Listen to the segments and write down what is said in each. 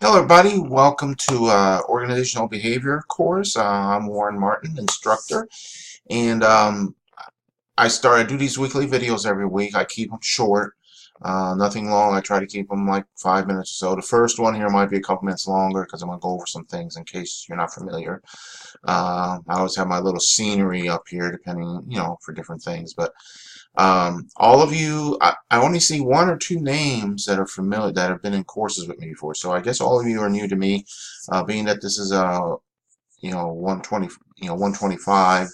Hello, everybody. Welcome to Organizational Behavior course. I'm Warren Martin, instructor, and I do these weekly videos every week. I keep them short, nothing long. I try to keep them like 5 minutes or so. The first one here might be a couple minutes longer because I'm going to go over some things in case you're not familiar. I always have my little scenery up here, depending, for different things, but all of you, I only see one or two names that are familiar that have been in courses with me before. So I guess all of you are new to me, being that this is 120, 125.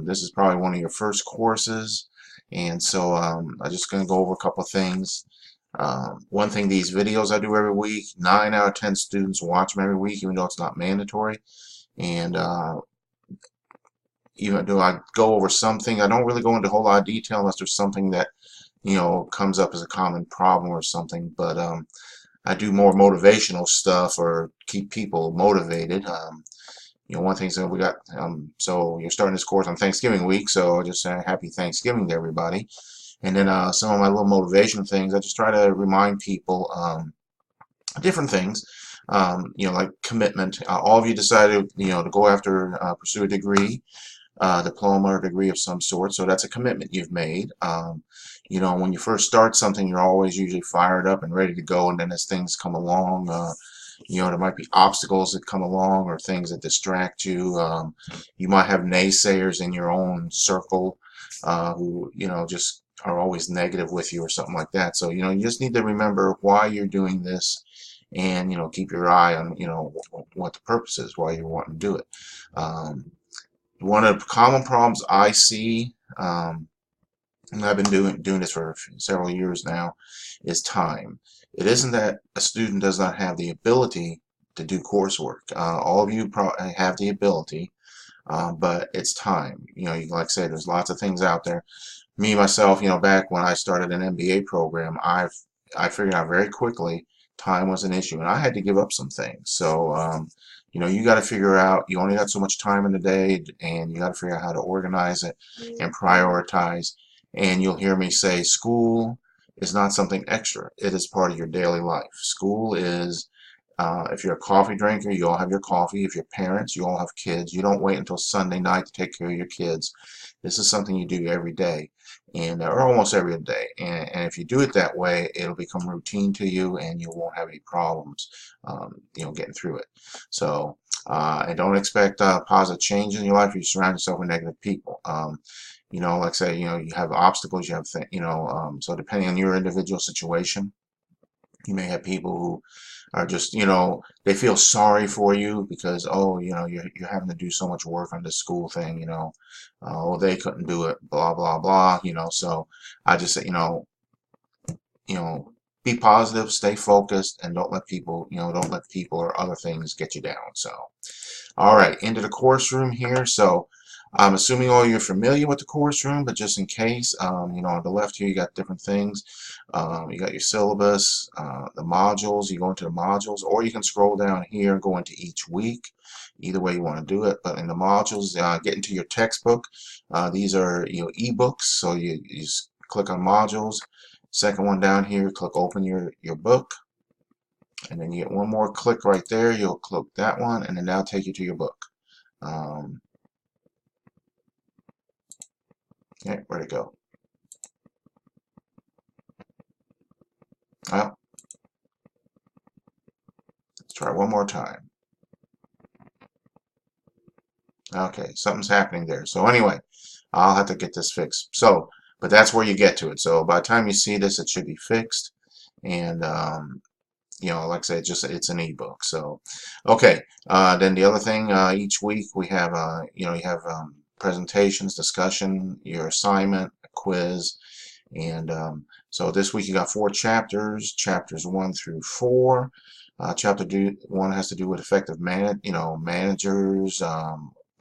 This is probably one of your first courses, and so I'm just going to go over a couple of things. One thing, these videos I do every week, 9 out of 10 students watch them every week, even though it's not mandatory. And even though I go over something, I don't really go into a whole lot of detail unless there's something that comes up as a common problem or something. But I do more motivational stuff or keep people motivated. One thing that we got. So you're starting this course on Thanksgiving week, so I just say Happy Thanksgiving to everybody. And then some of my little motivation things, I just try to remind people different things. Like commitment. All of you decided, to go after pursue a degree, diploma or degree of some sort. So that's a commitment you've made. When you first start something, you're always usually fired up and ready to go, and then as things come along, there might be obstacles that come along or things that distract you. You might have naysayers in your own circle who, just are always negative with you or something like that. So, you just need to remember why you're doing this and, keep your eye on, what the purpose is, why you're wanting to do it. One of the common problems I see, and I've been doing this for several years now, is time. It isn't that a student does not have the ability to do coursework. All of you probably have the ability, but it's time. Like I said, there's lots of things out there. Me, myself, back when I started an MBA program, I figured out very quickly time was an issue, and I had to give up some things. So, you got to figure out, you only got so much time in the day, and you got to figure out how to organize it and prioritize. And you'll hear me say school is not something extra. It is part of your daily life. School is, if you're a coffee drinker, you all have your coffee. If you're parents, you all have kids. You don't wait until Sunday night to take care of your kids. This is something you do every day, or almost every day. And if you do it that way, it'll become routine to you, and you won't have any problems, getting through it. So, and don't expect positive change in your life if you surround yourself with negative people. Like I say, you have obstacles, you have, so depending on your individual situation, you may have people who are just, they feel sorry for you because, oh, you're having to do so much work on this school thing, oh, they couldn't do it, blah, blah, blah, so I just say, be positive, stay focused, and don't let people, or other things get you down. So, all right, into the course room here. So, I'm assuming all you're familiar with the course room, but just in case, on the left here you got different things. You got your syllabus, the modules. You go into the modules, or you can scroll down here and go into each week. Either way you want to do it. But in the modules, get into your textbook. These are ebooks, so you just click on modules. Second one down here, click open your book, and then you get one more click right there. You'll click that one, and then that'll take you to your book. Okay, where'd it go? Well, let's try one more time. Okay, something's happening there. So anyway, I'll have to get this fixed. So, but that's where you get to it. So by the time you see this, it should be fixed. And like I said, it's an ebook. So, okay. Then the other thing, each week we have, you have presentations, discussion, your assignment, a quiz, and so this week you got 4 chapters, chapters 1 through 4. Chapter 1 has to do with effective managers,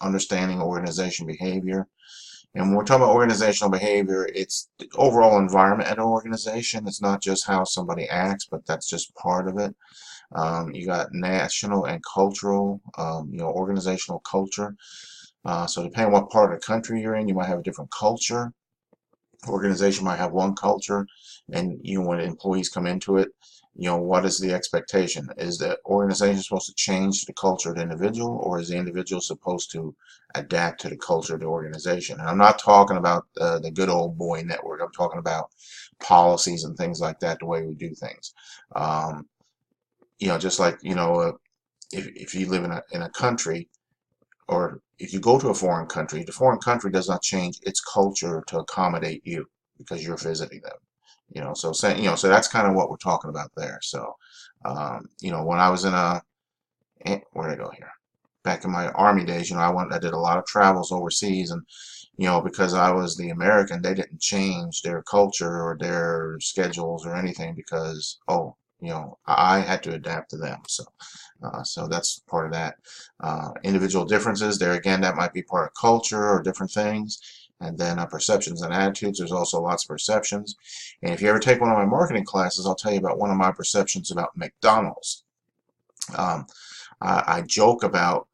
understanding organization behavior. And when we're talking about organizational behavior, it's the overall environment at an organization. It's not just how somebody acts, but that's just part of it. You got national and cultural, organizational culture. So depending on what part of the country you're in, you might have a different culture. Organization might have one culture, and when employees come into it, what is the expectation? Is the organization supposed to change the culture of the individual, or is the individual supposed to adapt to the culture of the organization? And I'm not talking about the good old boy network. I'm talking about policies and things like that, the way we do things. Um, just like, if you live in a country, or if you go to a foreign country, the foreign country does not change its culture to accommodate you because you're visiting them. So saying, so that's kind of what we're talking about there. So, when I was where did I go here? Back in my Army days, I did a lot of travels overseas, and because I was the American, they didn't change their culture or their schedules or anything because, oh, I had to adapt to them. So that's part of that. Individual differences, there again, that might be part of culture or different things. And then perceptions and attitudes, there's also lots of perceptions. And if you ever take one of my marketing classes, I'll tell you about one of my perceptions about McDonald's. Um, I joke about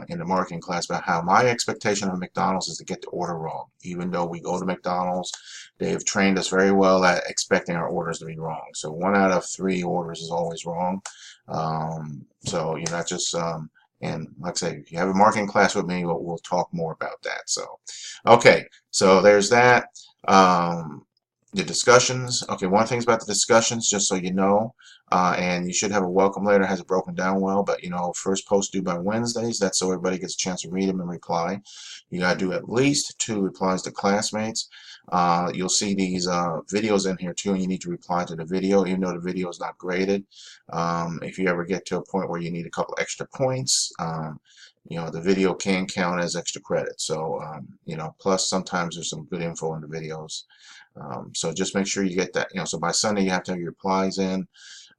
in the marketing class about how my expectation of McDonald's is to get the order wrong. Even though we go to McDonald's, they've trained us very well at expecting our orders to be wrong. So 1 out of 3 orders is always wrong. So that's just and like I say, if you have a marketing class with me, we'll talk more about that. So, okay, so there's that. The discussions. Okay, one thing about the discussions, just so you know, and you should have a welcome letter, has it broken down well, but first post due by Wednesdays. That's so everybody gets a chance to read them and reply. You got to do at least 2 replies to classmates. You'll see these videos in here too, and you need to reply to the video, even though the video is not graded. If you ever get to a point where you need a couple extra points, the video can count as extra credit. So, plus sometimes there's some good info in the videos. So just make sure you get that, so by Sunday you have to have your replies in.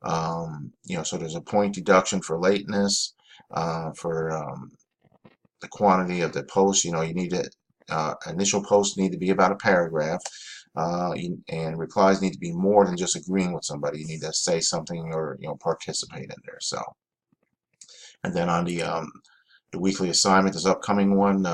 So there's a point deduction for lateness, for the quantity of the post. You need to, initial posts need to be about a paragraph, and replies need to be more than just agreeing with somebody. You need to say something or, participate in there. So, and then on the weekly assignment, this upcoming one,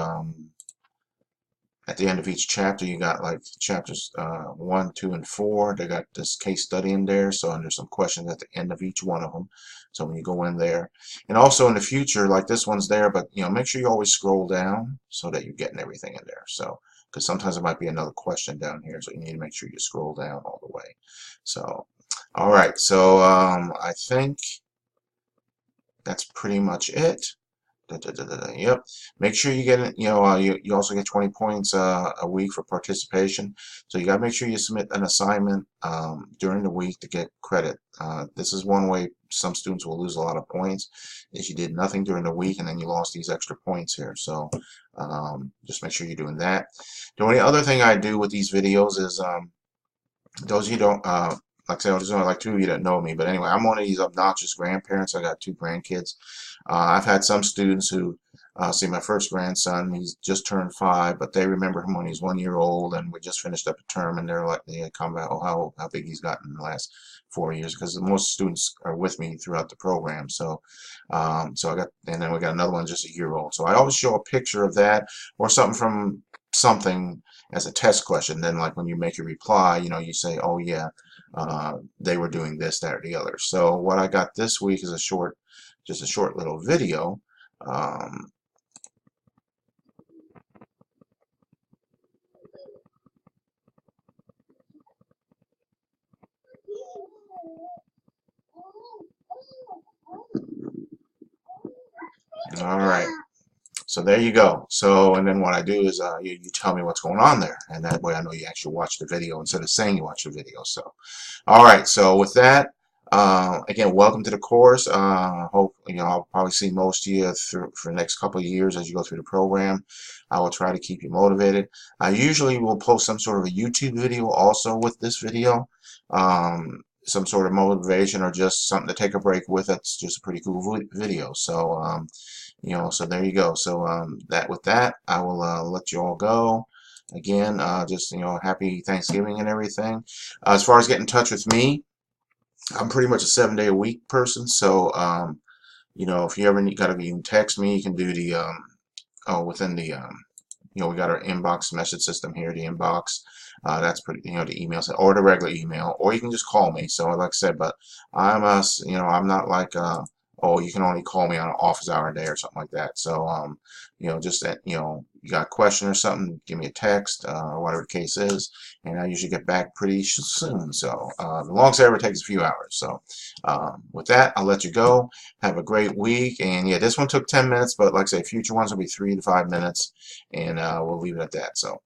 at the end of each chapter, you got like chapters 1, 2, and 4. They got this case study in there, so and there's some questions at the end of each one of them. So when you go in there, and also in the future, like this one's there, but make sure you always scroll down so that you're getting everything in there. So because sometimes there might be another question down here, so you need to make sure you scroll down all the way. So, all right. So I think that's pretty much it. Yep. Make sure you get it. You also get 20 points a week for participation. So you got to make sure you submit an assignment during the week to get credit. This is one way some students will lose a lot of points, is you did nothing during the week and then you lost these extra points here. So just make sure you're doing that. The only other thing I do with these videos is those of you don't. Like I said, there's only like 2 of you that know me, but anyway, I'm one of these obnoxious grandparents. I got 2 grandkids. I've had some students who see my first grandson. He's just turned 5, but they remember him when he was 1 year old, and we just finished up a term, and they come out, oh, how big he's gotten in the last 4 years, because most students are with me throughout the program. So, and then we got another one just 1 year old. So I always show a picture of that or something from something as a test question. Then, like when you make your reply, you say, oh yeah, they were doing this, that, or the other. So what I got this week is just a short little video. All right. So there you go. So, and then what I do is you tell me what's going on there, and that way I know you actually watched the video instead of saying you watched the video. So, all right. So with that, again, welcome to the course. Hope I'll probably see most of you for the next couple of years as you go through the program. I will try to keep you motivated. I usually will post some sort of a YouTube video also with this video. Some sort of motivation or just something to take a break with. It's just a pretty cool video. So, so there you go. So with that, I will let you all go. Again, just happy Thanksgiving and everything. As far as getting in touch with me, I'm pretty much a 7-day-a-week person. So if you ever you can text me. You can do the within the we got our inbox message system here, the inbox. That's pretty, the email, or the regular email, or you can just call me. So like I said, but I'm I'm not like oh, you can only call me on an office hour a day or something like that. So just that, you got a question or something, give me a text, or whatever the case is, and I usually get back pretty soon. So the longest it ever takes a few hours. So with that, I'll let you go. Have a great week. And yeah, this one took 10 minutes, but like I say, future ones will be 3 to 5 minutes, and we'll leave it at that. So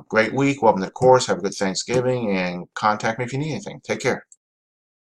great week. Welcome to the course. Have a good Thanksgiving, and contact me if you need anything. Take care.